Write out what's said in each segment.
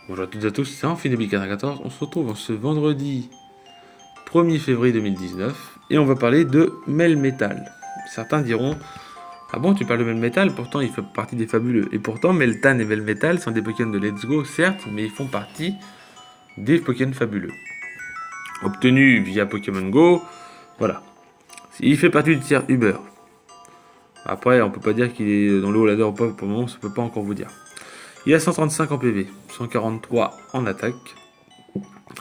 Bonjour à toutes et à tous, c'est Amphinobie 14. On se retrouve ce vendredi 1er février 2019 et on va parler de Melmetal. Certains diront: ah bon, tu parles de Melmetal? Pourtant il fait partie des fabuleux. Et pourtant, Meltan et Melmetal sont des Pokémon de Let's Go, certes, mais ils font partie des Pokémon fabuleux. Obtenus via Pokémon Go, voilà. Il fait partie du tiers Uber. Après, on peut pas dire qu'il est dans le haut ladder ou pas, pour le moment, ça peut pas encore vous dire. Il a 135 en PV, 143 en attaque,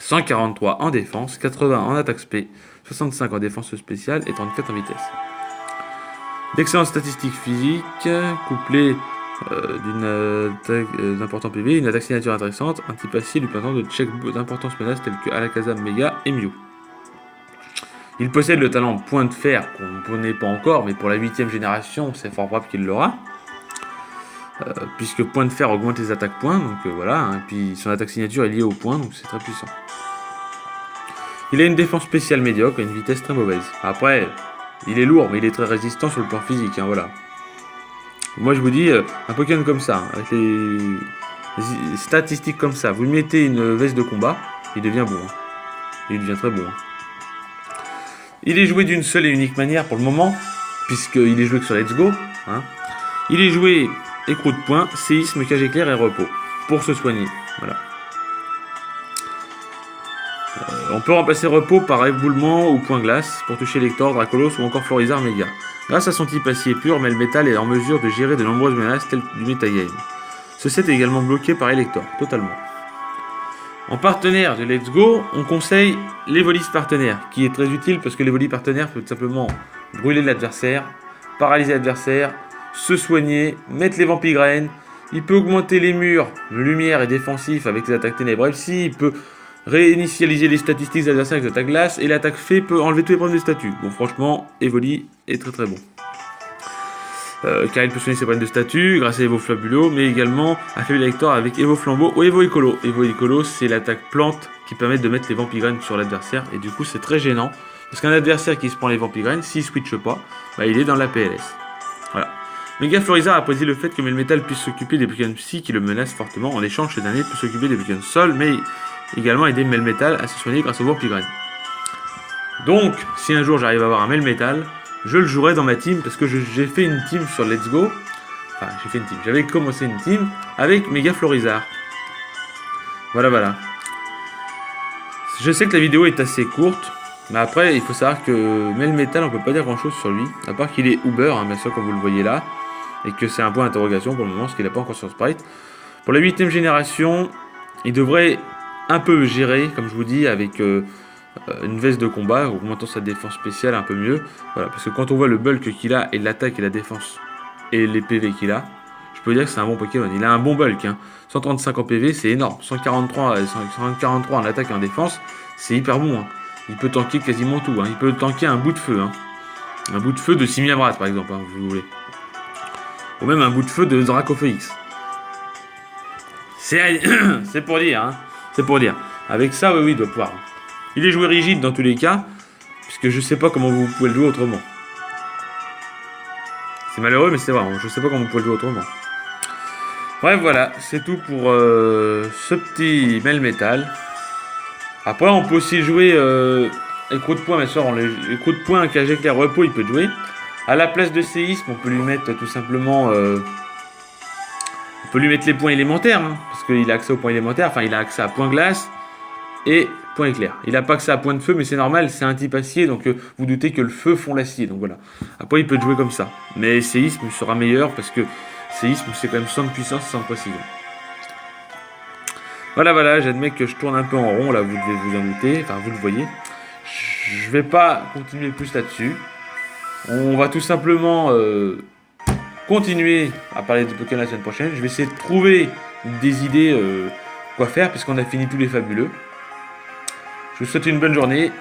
143 en défense, 80 en attaque spé, 65 en défense spéciale et 34 en vitesse. D'excellentes statistiques physiques, couplées d'une attaque d'important PV, une attaque signature intéressante, un type acide lui permettant de check d'importantes menaces telles que Alakazam, Mega et Mew. Il possède le talent point de fer qu'on ne connaît pas encore, mais pour la 8ème génération, c'est fort probable qu'il l'aura. Puisque point de fer augmente les attaques points, donc voilà, hein, puis son attaque signature est liée au point, donc c'est très puissant. Il a une défense spéciale médiocre et une vitesse très mauvaise. Après, il est lourd, mais il est très résistant sur le plan physique, hein, voilà. Moi je vous dis, un Pokémon comme ça, avec les statistiques comme ça, vous lui mettez une veste de combat, il devient bon. Hein. Il devient très bon. Hein. Il est joué d'une seule et unique manière pour le moment, puisqu'il est joué que sur Let's Go. Hein. Il est joué écrou de poing, séisme, cage éclair et repos. Pour se soigner. Voilà. On peut remplacer repos par éboulement ou point glace pour toucher Lector, Dracolos ou encore Florizard Mega. Grâce à son type acier pur, Melmetal est en mesure de gérer de nombreuses menaces telles du metagame. Ce set est également bloqué par Elector, totalement. En partenaire de Let's Go, on conseille l'Evolis partenaire, qui est très utile parce que l'Evolis partenaire peut tout simplement brûler l'adversaire, paralyser l'adversaire, se soigner, mettre les vampigraines. Il peut augmenter les murs, lumière et défensif avec les attaques ténèbres FC. Il peut réinitialiser les statistiques des adversaires avec l'attaque glace. Et l'attaque fée peut enlever tous les problèmes de statut. Bon, franchement, Evoli est très très bon. Car il peut soigner ses problèmes de statut grâce à Evo Fabulo, mais également affaiblir Lector avec Evo Flambeau ou Evo Écolo. Evo Écolo, c'est l'attaque plante qui permet de mettre les vampigraines sur l'adversaire. Et du coup, c'est très gênant. Parce qu'un adversaire qui se prend les vampigraines, s'il switche pas, bah, il est dans la PLS. Voilà. Mega Florizard a prédit le fait que Melmetal puisse s'occuper des Pokémon Psy qui le menacent fortement. En échange, ce dernier peut s'occuper des Pokémon Sol, mais également aider Melmetal à se soigner grâce au Vampigraine. Donc, si un jour j'arrive à avoir un Melmetal, je le jouerai dans ma team parce que j'ai fait une team sur Let's Go. Enfin, j'ai fait une team. J'avais commencé une team avec Mega Florizard. Voilà. Je sais que la vidéo est assez courte, mais après, il faut savoir que Melmetal, on peut pas dire grand chose sur lui, à part qu'il est Uber, hein, bien sûr, comme vous le voyez là. Et que c'est un point d'interrogation pour le moment, parce qu'il n'a pas encore sur Sprite. Pour la 8ème génération, il devrait un peu gérer, comme je vous dis, avec une veste de combat, augmentant sa défense spéciale un peu mieux. Voilà, parce que quand on voit le bulk qu'il a, et l'attaque et la défense, et les PV qu'il a, je peux dire que c'est un bon Pokémon. Il a un bon bulk, hein. 135 en PV, c'est énorme. 143 en attaque et en défense, c'est hyper bon. Hein. Il peut tanker quasiment tout. Hein. Il peut tanker un bout de feu. Hein. Un bout de feu de Simiabras, par exemple, hein, si vous voulez. Ou même un bout de feu de Dracophéix. C'est pour dire, hein. C'est pour dire. Avec ça, oui, il doit pouvoir. Il est joué rigide dans tous les cas, puisque je sais pas comment vous pouvez le jouer autrement. C'est malheureux, mais c'est vrai, je sais pas comment vous pouvez le jouer autrement. Bref, voilà, c'est tout pour ce petit Melmetal. Après, on peut aussi jouer écrou de poing, mais sûr, les coups de poing, cage éclair, repos, il peut jouer. À la place de séisme, on peut lui mettre tout simplement... on peut lui mettre les points élémentaires, hein, parce qu'il a accès aux points élémentaires. Enfin, il a accès à point glace et point éclair. Il n'a pas accès à point de feu, mais c'est normal, c'est un type acier, donc vous doutez que le feu fond l'acier. Donc voilà. Après, il peut jouer comme ça. Mais séisme sera meilleur, parce que séisme, c'est quand même 100 de puissance, 100 de précision. Voilà, j'admets que je tourne un peu en rond, là, vous devez vous en douter. Enfin, vous le voyez. Je vais pas continuer plus là-dessus. On va tout simplement continuer à parler de Pokémon la semaine prochaine. Je vais essayer de trouver des idées quoi faire puisqu'on a fini tous les fabuleux. Je vous souhaite une bonne journée.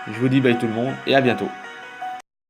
Je vous dis bye tout le monde et à bientôt.